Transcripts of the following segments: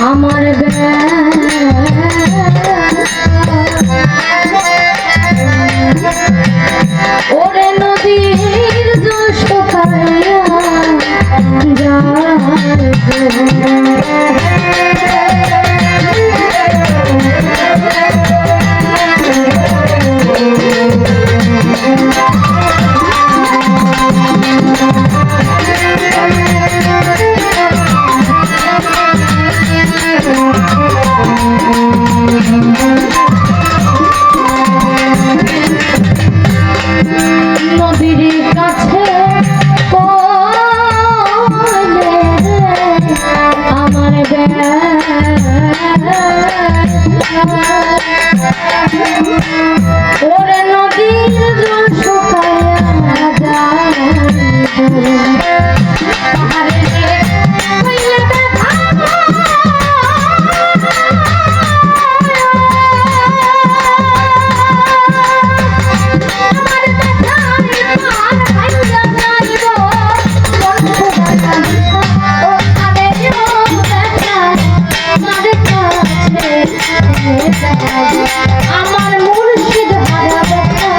আমার ওরে নদীর জল শুকাইয়া ওরে নদীর জল শুকাইয়া যায় আমার মুর্শিদ হারা ব্যথা,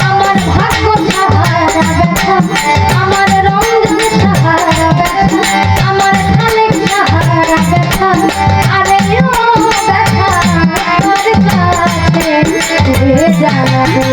আমার ভাগ্য সাহারা ব্যথা, আমার রমজান সাহারা ব্যথা, আমার খালেক সাহারা ব্যথা, আরে ও ব্যথা আমার কাছে জানাবো।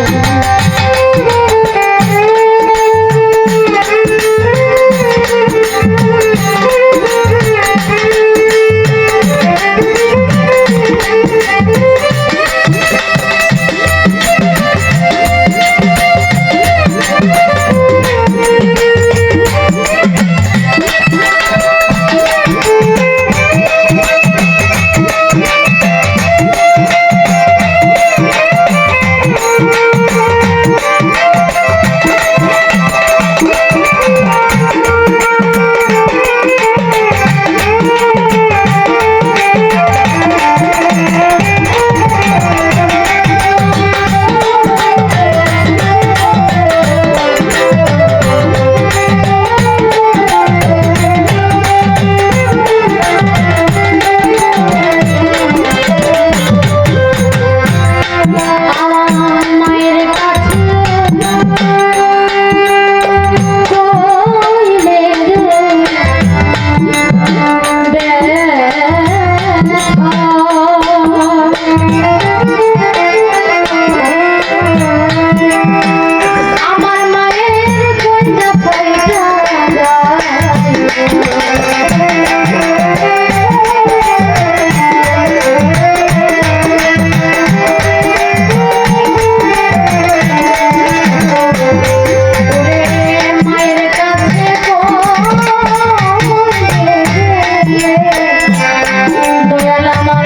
দয়াল আমার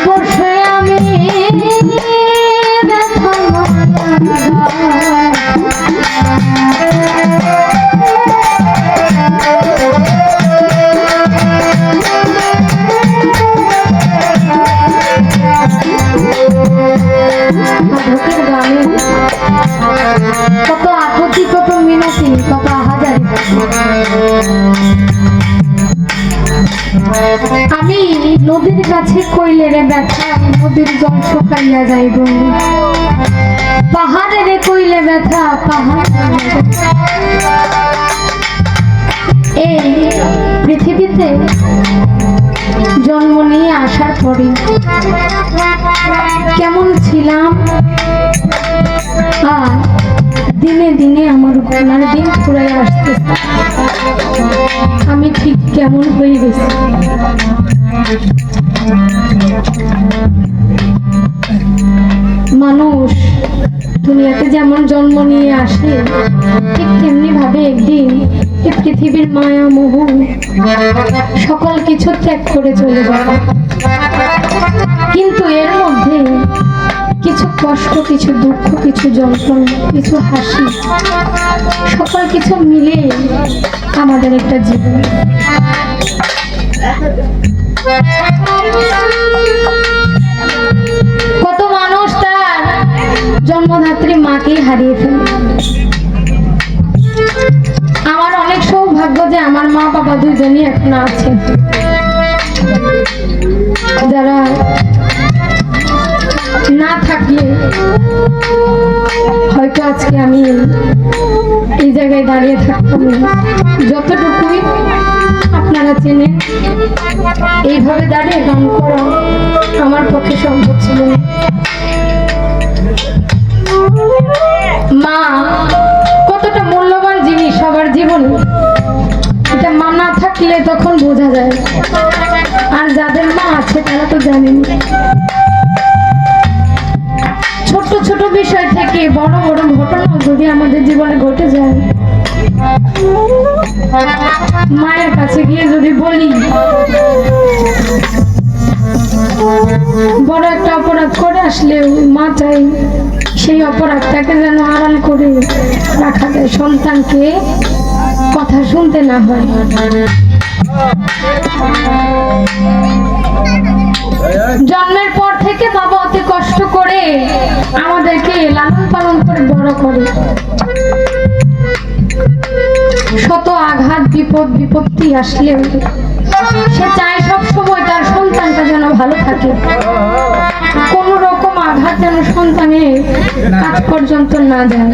বসে আমি ব্যথা কত আকুতি, কত মিনতি, কত আহাজারি। আমি নদীর কাছে কইলে রে ব্যথা, নদীর জল শুকাইয়া যাইব। পাহাড়ে রে কইলে ব্যথা, পাহাড়। এই পৃথিবীতে জন্ম নিয়ে আসার পরে কেমন ছিলাম, আর দিনে দিনে আমার গলার দিন ফুরাই আসতে আমি ঠিক কেমন হয়ে গেছি। মানুষ দুনিয়াতে যেমন জন্ম নিয়ে আসে, ঠিক তেমনি ভাবে একদিন এই পৃথিবীর মায়া মোহ সকল কিছু ত্যাগ করে চলে যাবে। কিন্তু এর মধ্যে কিছু কষ্ট, কিছু দুঃখ, কিছু যন্ত্রণা, কিছু হাসি, সকল কিছু মিলে আমাদের একটা জীবন। কত মানুষ তার জন্মদাত্রী মাকেই হারিয়ে ফেলে। আমার অনেক সৌভাগ্য যে আমার মা বাবা দুইজনই এখন আছে, যারা না থাকলে হয়তো আজকে আমি এই জায়গায় দাঁড়িয়ে থাকতাম না। যতটুকুই আপনারা চেনেন, এইভাবে দাঁড়িয়ে গান করা আমার পক্ষে সম্ভব ছিল না। মা কতটা মূল্যবান জিনিস সবার জীবনে, এটা মা না থাকলে তখন বোঝা যায়। আর যাদের মা আছে তারা তো জানেন। ছোট ছোট বিষয় থেকে বড় বড় ঘটনা যদি আমাদের জীবনে ঘটে যায়, মায়ের কাছে গিয়ে যদি বলি বড় একটা অপরাধ করে আসলে মা চাই সেই অপরাধটাকে যেন আড়াল করে রাখা যায়, সন্তানকে কথা শুনতে না হয়। জন্মের পর থেকে বাবা অতি কষ্ট করে আমাদেরকে লালন পালন করে বড় করে। শত আঘাত, বিপদ, বিপত্তি আসলেও সে চায় সব সময় তার সন্তানটা যেন ভালো থাকে। কোন রকম আঘাত যেন সন্তানের কাজ পর্যন্ত না যায়।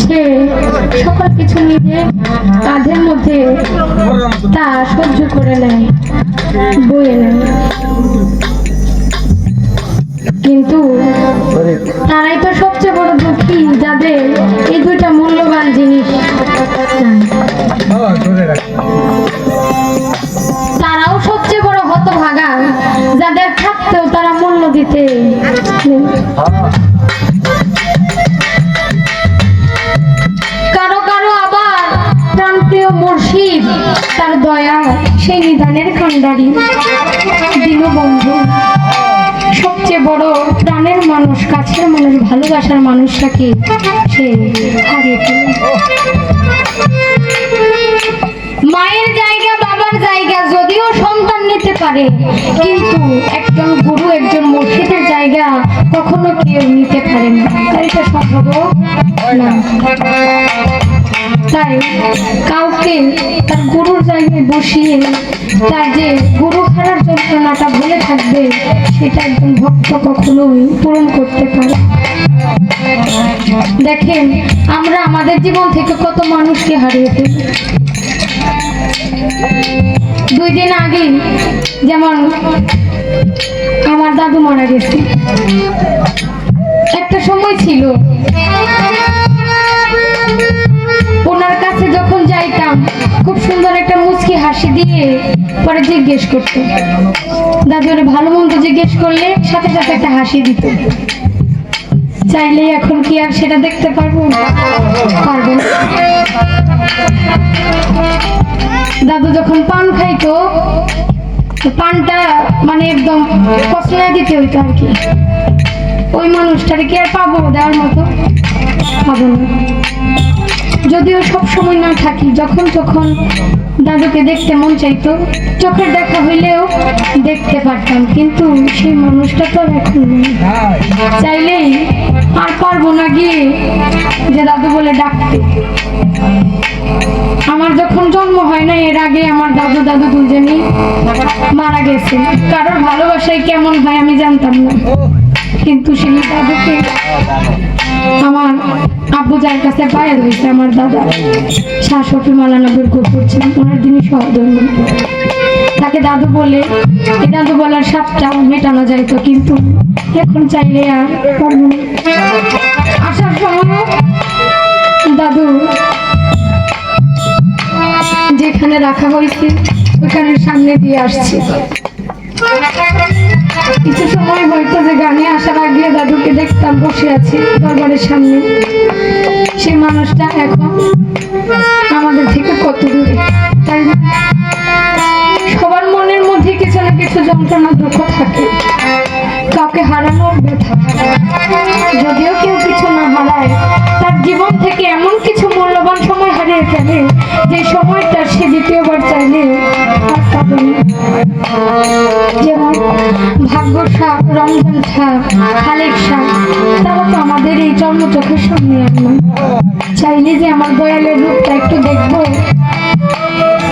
সে সকল কিছু নিজে কাঁধের মধ্যে তা সহ্য করে নেয়, বয়ে নেয়। কিন্তু তারাই তো সবচেয়ে বড় দুঃখী, যাদের এই দুইটা মূল্যবান জিনিস। তারাও সবচেয়ে বড় হতভাগা, যাদের থাকতেও তারা মূল্য দিতে। কারো কারো আবার প্রাণপ্রিয় মুর্শিদ, তার দয়া সেই নিদানের কান্ডারি দীনবন্ধু। সবচেয়ে বড় প্রাণের মানুষ, কাছের মানুষ, ভালোবাসার মানুষটাকে সে হারিয়ে ফেলে। মায়ের জায়গা, বাবার জায়গা যদিও সন্তান নিতে পারে, কিন্তু একজন গুরু, একজন মুর্শিদের জায়গা কখনো কেউ নিতে পারে না। এটা সম্ভব না। তাই কাউকে তার গুরুর জায়গায় বসিয়ে তার যে গুরু হারার যন্ত্রণাটা ভুলে থাকবে, সেটা একজন ভক্ত কখনোই পূরণ করতে পারে। দেখেন, আমরা আমাদের জীবন থেকে কত মানুষকে হারিয়ে ফেলি। 2 দিন আগে যেমন আমার দাদু মারা গেছে। একটা সময় ছিল ওনার কাছে যখন যাইতাম, খুব সুন্দর একটা মুচকি হাসি দিয়ে পরে জিজ্ঞেস করতো। দাদুরে ভালো মন্দ জিজ্ঞেস করলে সাথে সাথে একটা হাসি দিত। চাইলে এখন কি আর সেটা দেখতে পারবো? পারবো না। দাদু যখন পান খাইতো, পানটা মানে একদম কষলায় দিতে হইতো আর কি। ওই মানুষটারে কি আর পাবো দেওয়ার মতো? পাবো না। যদিও সব সময় না থাকি, যখন তখন দাদুকে দেখতে মন চাইতো, চোখের দেখা হইলেও দেখতে পারতাম, কিন্তু সেই মানুষটা তো আর এখন নেই। চাইলেই আর পারবো না গিয়ে যে দাদু বলে ডাকতে। আমার যখন জন্ম হয় না এর আগে আমার দাদু দাদু দুজনেই মারা গেছে। কারোর ভালোবাসায় কেমন হয় আমি জানতাম না, কিন্তু সেই দাদুকে আমার আব্বু যার কাছে পায়ের হয়েছে আমার দাদা শাহ শফি মাওলানা বরকত করছেন, ওনার দিনই সহধর্ম। তাকে দাদু বলে এই দাদু বলার স্বাদটা মেটানো যাইতো, কিন্তু এখন চাইলে আর পারবো না। আসার সময় দাদু যেখানে রাখা হয়েছে ওখানে সামনে দিয়ে আসছে। কিছু সময় হয়তো যে গানে আসার আগে দাদুকে দেখতাম বসে আছে দরবারের সামনে, সেই মানুষটা এখন আমাদের থেকে কত দূরে, তাই না? সবার মনের মধ্যে কিছু না কিছু যন্ত্রণা দুঃখ থাকে, কাউকে হারানোর ব্যথা। যদিও কেউ কিছু না হারায়, তার জীবন থেকে এমন কিছু মূল্যবান সময় হারিয়ে ফেলে যে সময়টা সে দ্বিতীয়বার চাইলে আর পাবে না। যেমন ভাগ্য শাহ, রমজান শাহ, খালেক শাহ, তারা তো আমাদের এই জন্ম চোখের সামনে আনলাম। চাইলে যে আমার দয়ালের রূপটা একটু দেখবো,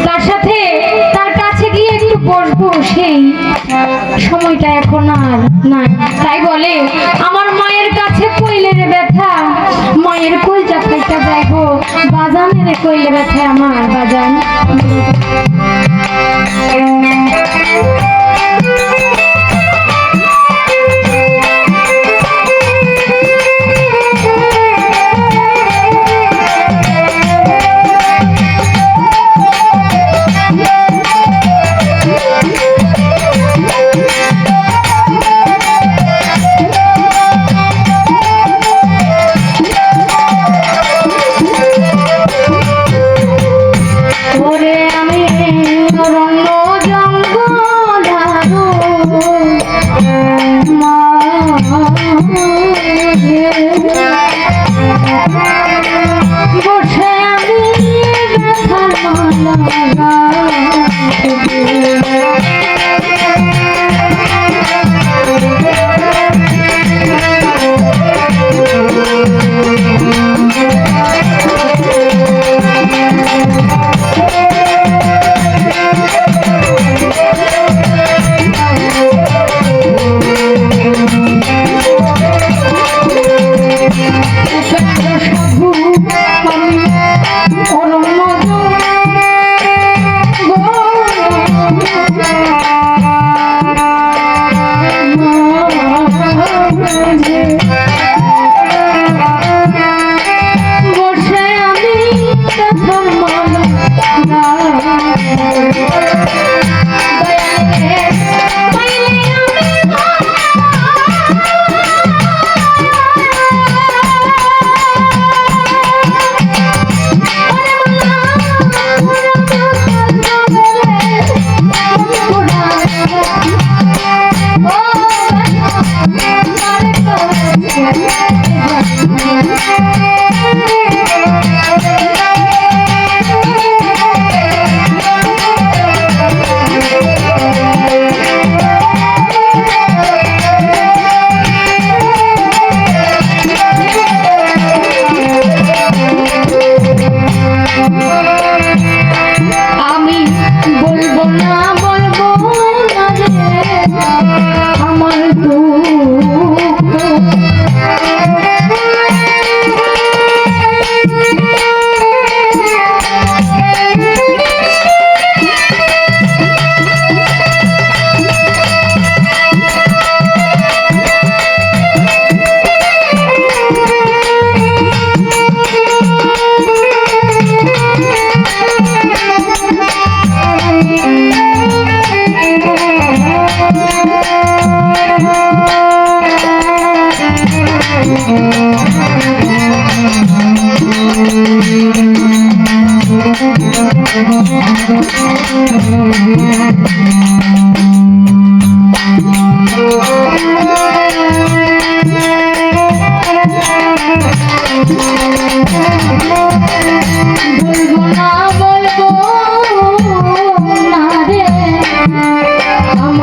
তার সাথে তার কাছে গিয়ে একটু বসবো, সেই সময়টা এখন আর নাই। তাই বলে আমার মায়ের কাছে কইলে রে ব্যথা, মায়ের কইজা খাইটা যাইবো, বাজানের কইলে ব্যথা আমার বাজান। Thank you.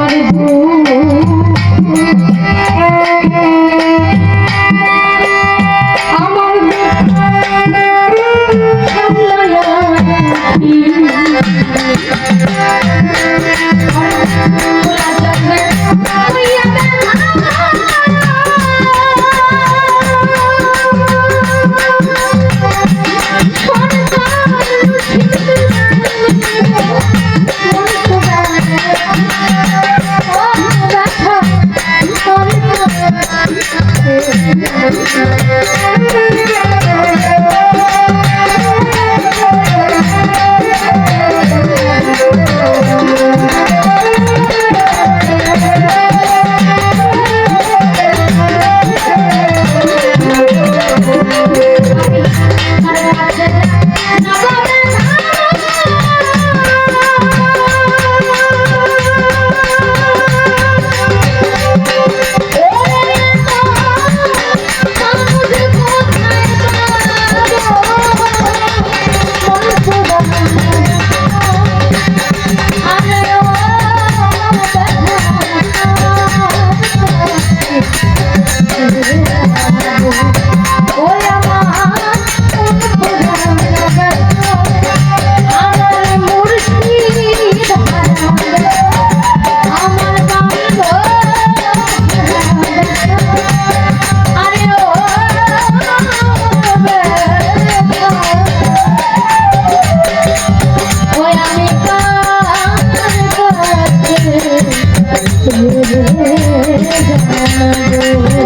আমার আমার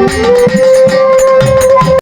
Thank you.